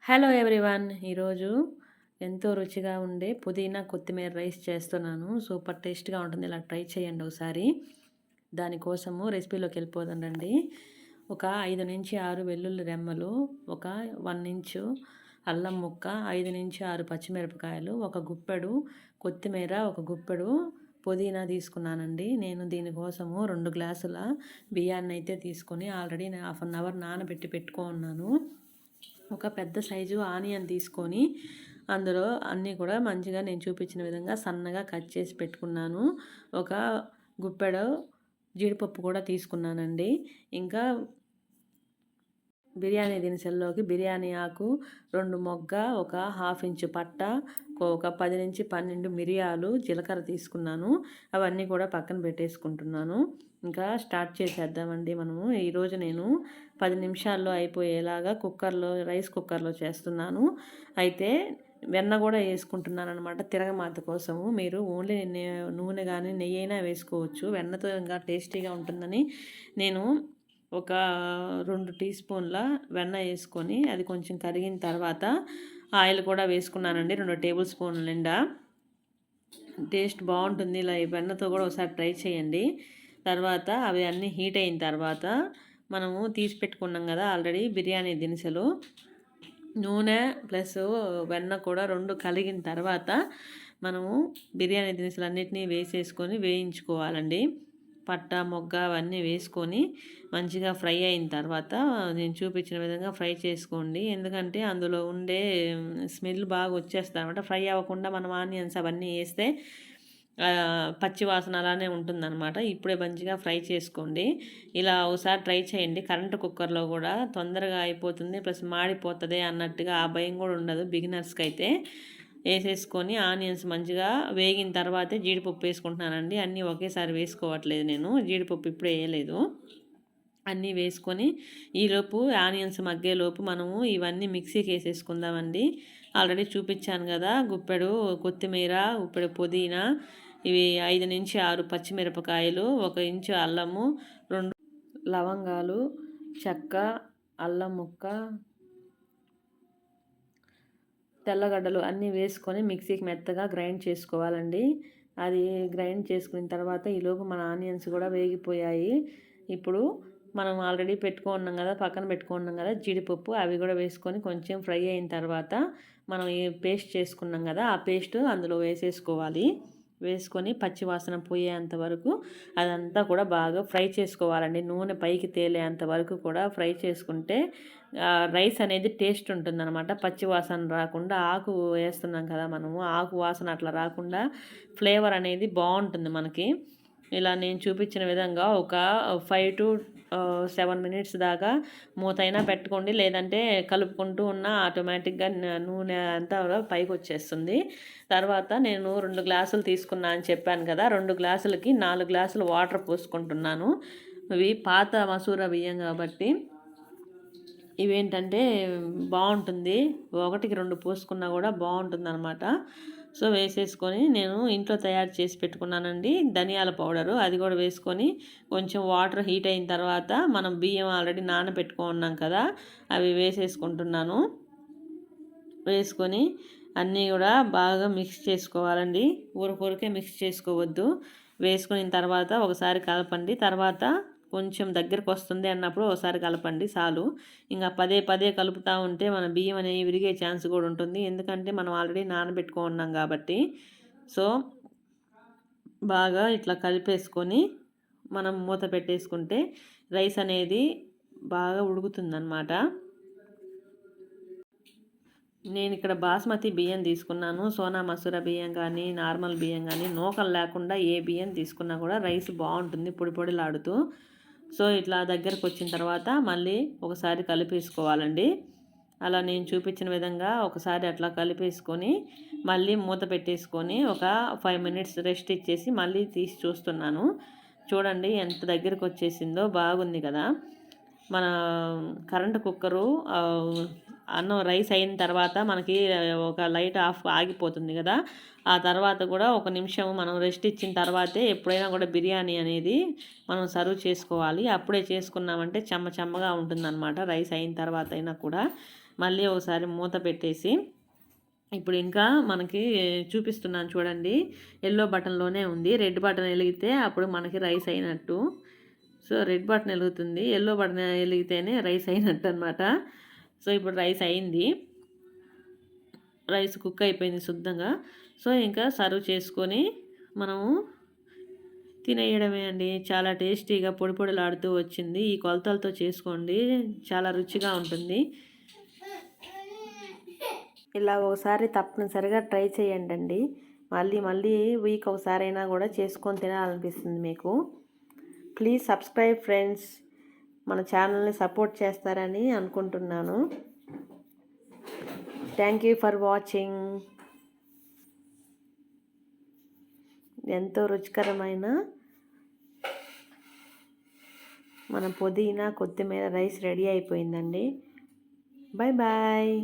Hello everyone. ఈరోజు ఎంతో రుచిగా ఉండే పుదీనా కొత్తిమీర రైస్ చేస్తున్నాను. సూపర్ టేస్ట్‌గా ఉంటుంది. ఇలా ట్రై చేయండి ఒకసారి. దానికోసము రెసిపీలోకి వెళ్ళిపోదాం రండి. ఒక 5-6 వెల్లుల్లి రెమ్మలు, ఒక 1 ఇంచు అల్లం ముక్క, 5-6 పచ్చిమిరపకాయలు, ఒక గుప్పెడు కొత్తిమీర, ఒక గుప్పెడు పుదీనా తీసుకున్నానండి. నేను దీనికోసము 2 గ్లాసుల బియ్యాన్ని అయితే తీసుకొని ఆల్రెడీ హాఫ్ అన్ అవర్ నానబెట్టి పెట్టుకున్నాను. ఒక పెద్ద సైజు ఆనియన్ తీసుకొని అందులో అన్నీ కూడా మంచిగా నేను చూపించిన విధంగా సన్నగా కట్ చేసి పెట్టుకున్నాను. ఒక గుప్పెడు జీడిపప్పు కూడా తీసుకున్నానండి. ఇంకా బిర్యానీ దినుసుల్లోకి బిర్యానీ ఆకు, 2 మొగ్గ, ఒక హాఫ్ ఇంచు పట్ట, ఒక 10-12 మిరియాలు, జీలకర్ర తీసుకున్నాను. అవన్నీ కూడా పక్కన పెట్టేసుకుంటున్నాను. ఇంకా స్టార్ట్ చేసేద్దామండి మనము. ఈరోజు నేను 10 నిమిషాల్లో అయిపోయేలాగా రైస్ కుక్కర్లో చేస్తున్నాను. అయితే వెన్న కూడా వేసుకుంటున్నాను అనమాట తిరగమాత కోసము. మీరు ఓన్లీ నూనె కానీ నెయ్యి అయినా వేసుకోవచ్చు. వెన్నతో ఇంకా టేస్టీగా ఉంటుందని నేను ఒక 2 టీ స్పూన్ల వెన్న వేసుకొని అది కొంచెం కరిగిన తర్వాత ఆయిల్ కూడా వేసుకున్నానండి 2 టేబుల్ స్పూన్ల నిండా. టేస్ట్ బాగుంటుంది. ఇలా వెన్నతో కూడా ఒకసారి ట్రై చేయండి. తర్వాత అవి అన్నీ హీట్ అయిన తర్వాత మనము తీసి పెట్టుకున్నాం కదా ఆల్రెడీ బిర్యానీ దినుసులు, నూనె ప్లస్ వెన్న కూడా 2 కలిగిన తర్వాత మనము బిర్యానీ దినుసులు అన్నిటినీ వేసేసుకొని వేయించుకోవాలండి. పట్ట, మొగ్గ అవన్నీ వేసుకొని మంచిగా ఫ్రై అయిన తర్వాత నేను చూపించిన విధంగా ఫ్రై చేసుకోండి. ఎందుకంటే అందులో ఉండే స్మెల్ బాగా వచ్చేస్తుంది అనమాట. ఫ్రై అవ్వకుండా మనం ఆనియన్స్ అవన్నీ వేస్తే పచ్చి వాసన అలానే ఉంటుందన్నమాట. ఇప్పుడే మంచిగా ఫ్రై చేసుకోండి. ఇలా ఒకసారి ట్రై చేయండి. కరెంటు కుక్కర్లో కూడా తొందరగా అయిపోతుంది, ప్లస్ మాడిపోతుంది అన్నట్టుగా ఆ భయం కూడా ఉండదు బిగినర్స్కి అయితే. వేసేసుకొని ఆనియన్స్ మంచిగా వేగిన తర్వాతే జీడిపప్పు వేసుకుంటున్నానండి. అన్నీ ఒకేసారి వేసుకోవట్లేదు నేను. జీడిపప్పు ఇప్పుడే వేయలేదు. అన్నీ వేసుకొని ఈలోపు ఆనియన్స్ మగ్గేలోపు మనము ఇవన్నీ మిక్సీకి వేసేసుకుందామండి. ఆల్రెడీ చూపించాను కదా, గుప్పెడు కొత్తిమీర, గుప్పెడు పుదీనా, ఇవి 5-6 పచ్చిమిరపకాయలు, 1 ఇంచు అల్లము, 2 లవంగాలు, చెక్క, అల్లం ముక్క, తెల్లగడ్డలు అన్నీ వేసుకొని మిక్సీకి మెత్తగా గ్రైండ్ చేసుకోవాలండి. అది గ్రైండ్ చేసుకున్న తర్వాత ఈలోపు మన ఆనియన్స్ కూడా వేగిపోయాయి. ఇప్పుడు మనం ఆల్రెడీ పెట్టుకున్నాం కదా, పక్కన పెట్టుకున్నాం కదా జీడిపప్పు, అవి కూడా వేసుకొని కొంచెం ఫ్రై అయిన తర్వాత మనం ఏ పేస్ట్ చేసుకున్నాం కదా ఆ పేస్ట్ అందులో వేసేసుకోవాలి. వేసుకొని పచ్చి వాసన పోయేంత వరకు అదంతా కూడా బాగా ఫ్రై చేసుకోవాలండి. నూనె పైకి తేలేంత వరకు కూడా ఫ్రై చేసుకుంటే రైస్ అనేది టేస్ట్ ఉంటుందన్నమాట. పచ్చి వాసన రాకుండా, ఆకు వేస్తున్నాం కదా మనము, ఆకు వాసన అట్లా రాకుండా ఫ్లేవర్ అనేది బాగుంటుంది మనకి. ఇలా నేను చూపించిన విధంగా ఒక 5-7 మినిట్స్ దాకా మూతైనా పెట్టుకోండి, లేదంటే కలుపుకుంటూ ఉన్న ఆటోమేటిక్గా నూనె అంతా పైకి వచ్చేస్తుంది. తర్వాత నేను 2 గ్లాసులు తీసుకున్నా అని చెప్పాను కదా, 2 గ్లాసులకి 4 గ్లాసులు వాటర్ పోసుకుంటున్నాను. ఇవి పాత మసూర బియ్యం కాబట్టి ఇవేంటంటే బాగుంటుంది, 1-2 పోసుకున్నా కూడా బాగుంటుంది అనమాట. సో వేసేసుకొని నేను ఇంట్లో తయారు చేసి పెట్టుకున్నానండి ధనియాల పౌడరు, అది కూడా వేసుకొని కొంచెం వాటర్ హీట్ అయిన తర్వాత మనం బియ్యం ఆల్రెడీ నానబెట్టుకున్నాం కదా అవి వేసేసుకుంటున్నాను. వేసుకొని అన్నీ కూడా బాగా మిక్స్ చేసుకోవాలండి. ఊరకే మిక్స్ చేసుకోవద్దు. వేసుకున్న తర్వాత ఒకసారి కలపండి. తర్వాత కొంచెం దగ్గరకు వస్తుంది అన్నప్పుడు ఒకసారి కలపండి చాలు. ఇంకా పదే పదే కలుపుతూ ఉంటే మన బియ్యం అనేవి విరిగే ఛాన్స్ కూడా ఉంటుంది. ఎందుకంటే మనం ఆల్రెడీ నానబెట్టుకున్నాం కాబట్టి. సో బాగా ఇట్లా కలిపేసుకొని మనం మూత పెట్టేసుకుంటే రైస్ అనేది బాగా ఉడుకుతుందన్నమాట. నేను ఇక్కడ బాస్మతి బియ్యం తీసుకున్నాను. సోనా మసూర బియ్యం కానీ, నార్మల్ బియ్యం కానీ, నూకలు లేకుండా ఏ బియ్యం తీసుకున్నా కూడా రైస్ బాగుంటుంది పొడి పొడిలాడుతూ. సో ఇట్లా దగ్గరకు వచ్చిన తర్వాత మళ్ళీ ఒకసారి కలిపేసుకోవాలండి. అలా నేను చూపించిన విధంగా ఒకసారి అట్లా కలిపేసుకొని మళ్ళీ మూత పెట్టేసుకొని ఒక 5 మినిట్స్ రెస్ట్ ఇచ్చేసి మళ్ళీ తీసి చూస్తున్నాను. చూడండి ఎంత దగ్గరకు వచ్చేసిందో, బాగుంది కదా. మన కరెంటు కుక్కరు అన్నం రైస్ అయిన తర్వాత మనకి ఒక లైట్ ఆఫ్ ఆగిపోతుంది కదా, ఆ తర్వాత కూడా 1 నిమిషం మనం రెస్ట్ ఇచ్చిన తర్వాతే ఎప్పుడైనా కూడా బిర్యానీ అనేది మనం సర్వ్ చేసుకోవాలి. అప్పుడే చేసుకున్నామంటే చెమ్మగా ఉంటుందన్నమాట రైస్ అయిన తర్వాత అయినా కూడా. మళ్ళీ ఒకసారి మూత పెట్టేసి ఇప్పుడు ఇంకా మనకి చూపిస్తున్నాను చూడండి. ఎల్లో బటన్లోనే ఉంది. రెడ్ బటన్ వెలిగితే అప్పుడు మనకి రైస్ అయినట్టు. సో రెడ్ బటన్ వెలుగుతుంది, ఎల్లో బటన్ వెలిగితేనే రైస్ అయినట్టు అనమాట. సో ఇప్పుడు రైస్ అయింది, రైస్ కుక్ అయిపోయింది శుద్ధంగా. సో ఇంకా సర్వ్ చేసుకొని మనము తినేయడమే అండి. చాలా టేస్టీగా పొడి పొడిలాడుతూ వచ్చింది. ఈ కొలతలతో చేసుకోండి, చాలా రుచిగా ఉంటుంది. ఇలా ఒకసారి తప్పనిసరిగా ట్రై చేయండి. మళ్ళీ మళ్ళీ వీక్ ఒకసారైనా కూడా చేసుకొని తినాలనిపిస్తుంది మీకు. Please subscribe friends. మన ఛానల్ని సపోర్ట్ చేస్తారని అనుకుంటున్నాను. Thank you for watching. ఎంతో రుచికరమైన మన పుదీనా కొత్తిమీర రైస్ రెడీ అయిపోయిందండి. Bye bye.